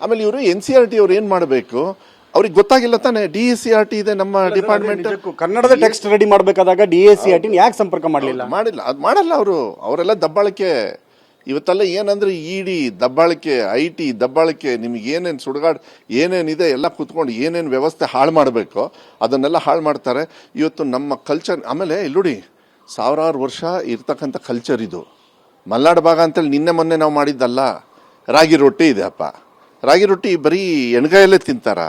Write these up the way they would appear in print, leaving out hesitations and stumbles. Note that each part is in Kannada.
ಆಮೇಲೆ ಇವರು NCERT ಅವ್ರು ಏನು ಮಾಡಬೇಕು, ಅವ್ರಿಗೆ ಗೊತ್ತಾಗಿಲ್ಲ ತಾನೆ. DSCRT ಇದೆ ನಮ್ಮ ಡಿಪಾರ್ಟ್ಮೆಂಟ್. ಕನ್ನಡದ ಟೆಕ್ಸ್ಟ್ ರೆಡಿ ಮಾಡಬೇಕಾದಾಗ DSCRT ಯಾಕೆ ಸಂಪರ್ಕ ಮಾಡಿಲ್ಲ? ಅದು ಮಾಡಲ್ಲ ಅವರೆಲ್ಲ ದಬ್ಬಾಳಿಕೆ. ಇವತ್ತೆಲ್ಲ ಏನಂದ್ರೆ ED ದಬ್ಬಾಳಿಕೆ, IT ದಬ್ಬಾಳಿಕೆ, ನಿಮ್ಗೆ ಏನೇನು ಸುಡುಗಾಡು ಏನೇನಿದೆ ಎಲ್ಲ ಕುತ್ಕೊಂಡು ಏನೇನು ವ್ಯವಸ್ಥೆ ಹಾಳು ಮಾಡಬೇಕು ಅದನ್ನೆಲ್ಲ ಹಾಳು ಮಾಡ್ತಾರೆ. ಇವತ್ತು ನಮ್ಮ ಕಲ್ಚರ್, ಆಮೇಲೆ ಇಲ್ಲುಡಿ ಸಾವಿರಾರು ವರ್ಷ ಇರ್ತಕ್ಕಂಥ ಕಲ್ಚರ್ ಇದು. ಮಲ್ನಾಡು ಭಾಗ ಅಂತೇಳಿ ನಿನ್ನೆ ಮೊನ್ನೆ ನಾವು ಮಾಡಿದ್ದಲ್ಲ. ರಾಗಿ ರೊಟ್ಟಿ ಇದೆ ಅಪ್ಪ, ರಾಗಿ ರೊಟ್ಟಿ ಬರೀ ಎಣ್ಗಾಯಲ್ಲೇ ತಿಂತಾರ,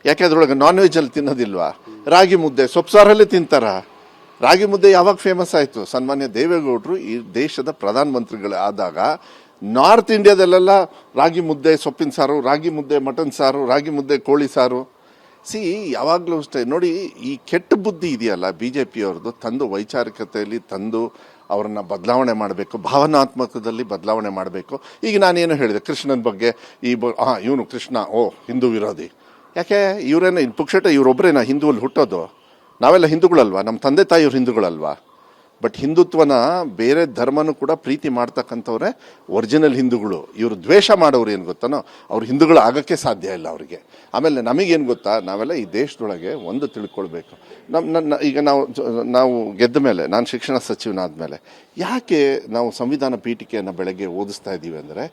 ಯಾಕೆ ಅದ್ರೊಳಗೆ ನಾನ್ ವೆಜ್ಜಲ್ಲಿ ತಿನ್ನೋದಿಲ್ವಾ? ರಾಗಿ ಮುದ್ದೆ ಸೊಪ್ಸಾರಲ್ಲೇ ತಿಂತಾರ. ರಾಗಿ ಮುದ್ದೆ ಯಾವಾಗ ಫೇಮಸ್ ಆಯಿತು? ಸನ್ಮಾನ್ಯ ದೇವೇಗೌಡರು ಈ ದೇಶದ ಪ್ರಧಾನಮಂತ್ರಿಗಳು ಆದಾಗ ನಾರ್ತ್ ಇಂಡಿಯಾದಲ್ಲೆಲ್ಲ ರಾಗಿ ಮುದ್ದೆ ಸೊಪ್ಪಿನ ಸಾರು, ರಾಗಿ ಮುದ್ದೆ ಮಟನ್ ಸಾರು, ರಾಗಿ ಮುದ್ದೆ ಕೋಳಿ ಸಾರು. ಯಾವಾಗಲೂ ಅಷ್ಟೇ ನೋಡಿ, ಈ ಕೆಟ್ಟ ಬುದ್ಧಿ ಇದೆಯಲ್ಲ BJP ಅವ್ರದ್ದು, ತಂದು ವೈಚಾರಿಕತೆಯಲ್ಲಿ ತಂದು ಅವರನ್ನು ಬದಲಾವಣೆ ಮಾಡಬೇಕು, ಭಾವನಾತ್ಮಕದಲ್ಲಿ ಬದಲಾವಣೆ ಮಾಡಬೇಕು. ಈಗ ನಾನೇನು ಹೇಳಿದೆ ಕೃಷ್ಣನ ಬಗ್ಗೆ, ಇವನು ಕೃಷ್ಣ ಹಿಂದೂ ವಿರೋಧಿ. ಯಾಕೆ ಇವರೇನ ಪುಕ್ಷಟ ಇವರೊಬ್ಬರೇನ ಹಿಂದೂಲ್ಲಿ ಹುಟ್ಟೋದು? ನಾವೆಲ್ಲ ಹಿಂದೂಗಳಲ್ವಾ? ನಮ್ಮ ತಂದೆ ತಾಯಿಯವ್ರು ಹಿಂದೂಗಳಲ್ವಾ? ಬಟ್ ಹಿಂದುತ್ವನ ಬೇರೆ ಧರ್ಮನೂ ಕೂಡ ಪ್ರೀತಿ ಮಾಡ್ತಕ್ಕಂಥವ್ರೆ ಒರಿಜಿನಲ್ ಹಿಂದೂಗಳು. ಇವರು ದ್ವೇಷ ಮಾಡೋರು ಏನು ಗೊತ್ತಾನೋ, ಅವ್ರು ಹಿಂದೂಗಳು ಆಗೋಕ್ಕೆ ಸಾಧ್ಯ ಇಲ್ಲ ಅವರಿಗೆ. ಆಮೇಲೆ ನಮಗೇನು ಗೊತ್ತಾ, ನಾವೆಲ್ಲ ಈ ದೇಶದೊಳಗೆ ಒಂದು ತಿಳ್ಕೊಳ್ಬೇಕು. ಈಗ ನಾವು ಗೆದ್ದ ಮೇಲೆ, ನಾನು ಶಿಕ್ಷಣ ಸಚಿವನಾದ ಯಾಕೆ ನಾವು ಸಂವಿಧಾನ ಪೀಠಿಕೆಯನ್ನು ಬೆಳಗ್ಗೆ ಓದಿಸ್ತಾ ಇದ್ದೀವಿ ಅಂದರೆ,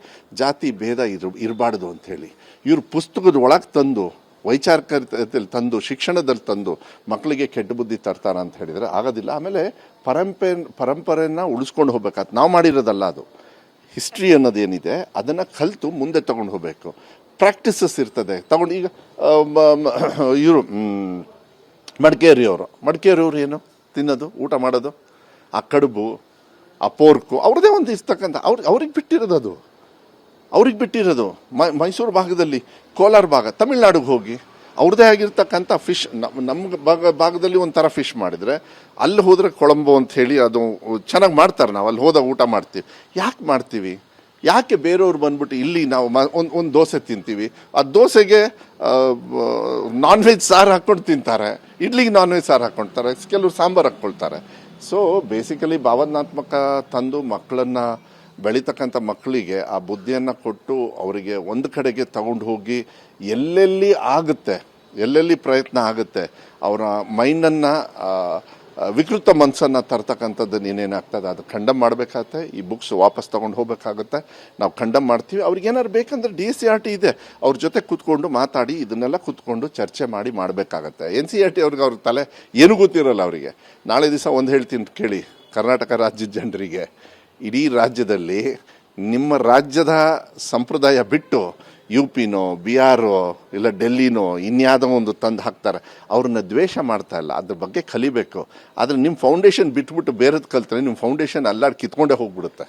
ಜಾತಿ ಭೇದ ಇರಬಾರ್ದು ಅಂಥೇಳಿ. ಇವರು ಪುಸ್ತಕದ ಒಳಗೆ ತಂದು ವೈಚಾರಿಕತೆಯಲ್ಲಿ ತಂದು ಶಿಕ್ಷಣದಲ್ಲಿ ತಂದು ಮಕ್ಕಳಿಗೆ ಕೆಟ್ಟ ಬುದ್ಧಿ ತರ್ತಾರ ಅಂತ ಹೇಳಿದರೆ ಆಗೋದಿಲ್ಲ. ಆಮೇಲೆ ಪರಂಪರೆಯನ್ನು ಉಳಿಸ್ಕೊಂಡು ಹೋಗ್ಬೇಕಾದ್ರೆ ನಾವು ಮಾಡಿರೋದಲ್ಲ, ಅದು ಹಿಸ್ಟ್ರಿ ಅನ್ನೋದೇನಿದೆ ಅದನ್ನು ಕಲಿತು ಮುಂದೆ ತೊಗೊಂಡು ಹೋಗಬೇಕು. ಪ್ರಾಕ್ಟೀಸಸ್ ಇರ್ತದೆ ತಗೊಂಡು. ಈಗ ಇವರು ಮಡಿಕೇರಿಯವರು ಏನು ತಿನ್ನೋದು, ಊಟ ಮಾಡೋದು, ಆ ಕಡುಬು, ಆ ಪೋರ್ಕು ಅವ್ರದ್ದೇ ಒಂದು ಇರ್ತಕ್ಕಂಥ ಅವ್ರಿಗೆ ಬಿಟ್ಟಿರೋದು. ಅವ್ರಿಗೆ ಬಿಟ್ಟಿರೋದು ಮೈಸೂರು ಭಾಗದಲ್ಲಿ, ಕೋಲಾರ ಭಾಗ, ತಮಿಳ್ನಾಡಿಗೆ ಹೋಗಿ ಅವ್ರದ್ದೇ ಆಗಿರ್ತಕ್ಕಂಥ ಫಿಶ್. ನಮ್ಮ ಭಾಗದಲ್ಲಿ ಒಂಥರ ಫಿಶ್ ಮಾಡಿದರೆ ಅಲ್ಲಿ ಹೋದರೆ ಕೊಳಂಬೋ ಅಂತ ಹೇಳಿ ಅದು ಚೆನ್ನಾಗಿ ಮಾಡ್ತಾರೆ. ನಾವು ಅಲ್ಲಿ ಹೋದಾಗ ಊಟ ಮಾಡ್ತೀವಿ. ಯಾಕೆ ಮಾಡ್ತೀವಿ? ಯಾಕೆ ಬೇರೆಯವ್ರು ಬಂದ್ಬಿಟ್ಟು ಇಲ್ಲಿ ನಾವು ಒಂದು ದೋಸೆ ತಿಂತೀವಿ, ಆ ದೋಸೆಗೆ ನಾನ್ ವೆಜ್ ಸಾರು ಹಾಕ್ಕೊಂಡು ತಿಂತಾರೆ, ಇಡ್ಲಿಗೆ ನಾನ್ ವೆಜ್ ಸಾರು ಹಾಕ್ಕೊಳ್ತಾರೆ, ಕೆಲವರು ಸಾಂಬಾರು ಹಾಕ್ಕೊಳ್ತಾರೆ. ಸೊ ಬೇಸಿಕಲಿ ಭಾವನಾತ್ಮಕ ತಂದು ಮಕ್ಕಳನ್ನು ಬೆಳೀತಕ್ಕಂಥ ಮಕ್ಕಳಿಗೆ ಆ ಬುದ್ಧಿಯನ್ನು ಕೊಟ್ಟು ಅವರಿಗೆ ಒಂದು ಕಡೆಗೆ ತಗೊಂಡು ಹೋಗಿ ಎಲ್ಲೆಲ್ಲಿ ಪ್ರಯತ್ನ ಆಗುತ್ತೆ ಅವರ ಮೈಂಡನ್ನು ವಿಕೃತ ಮನಸ್ಸನ್ನು ತರ್ತಕ್ಕಂಥದ್ದು ಏನೇನಾಗ್ತದೆ ಅದು ಕಂಡಮ್ ಮಾಡಬೇಕಾಗತ್ತೆ. ಈ ಬುಕ್ಸ್ ವಾಪಸ್ ತೊಗೊಂಡು ಹೋಗಬೇಕಾಗುತ್ತೆ. ನಾವು ಕಂಡಮ್ ಮಾಡ್ತೀವಿ. ಅವ್ರಿಗೆ ಏನಾದ್ರು ಬೇಕಂದ್ರೆ DSCRT ಇದೆ, ಅವ್ರ ಜೊತೆ ಕೂತ್ಕೊಂಡು ಮಾತಾಡಿ ಇದನ್ನೆಲ್ಲ ಕೂತ್ಕೊಂಡು ಚರ್ಚೆ ಮಾಡಿ ಮಾಡಬೇಕಾಗತ್ತೆ. NCERT ಅವ್ರಿಗೆ ಅವ್ರ ತಲೆ ಏನೂ ಗೊತ್ತಿರೋಲ್ಲ ಅವರಿಗೆ. ನಾಳೆ ದಿವಸ ಒಂದು ಹೇಳ್ತೀನಿ ಕೇಳಿ, ಕರ್ನಾಟಕ ರಾಜ್ಯದ ಜನರಿಗೆ, ಇಡೀ ರಾಜ್ಯದಲ್ಲಿ ನಿಮ್ಮ ರಾಜ್ಯದ ಸಂಪ್ರದಾಯ ಬಿಟ್ಟು UPನೋ ಬಿಹಾರೋ ಇಲ್ಲ ಡೆಲ್ಲಿನೋ ಇನ್ಯಾವುದೋ ಒಂದು ತಂದು ಹಾಕ್ತಾರೆ. ಅವ್ರನ್ನ ದ್ವೇಷ ಮಾಡ್ತಾ ಇಲ್ಲ, ಅದ್ರ ಬಗ್ಗೆ ಕಲಿಬೇಕು. ಆದರೆ ನಿಮ್ಮ ಫೌಂಡೇಶನ್ ಬಿಟ್ಬಿಟ್ಟು ಬೇರೆದು ಕಲ್ತ್ರೆ ನಿಮ್ಮ ಫೌಂಡೇಶನ್ ಅಲ್ಲಾಡಿ ಕಿತ್ಕೊಂಡೇ ಹೋಗ್ಬಿಡುತ್ತೆ.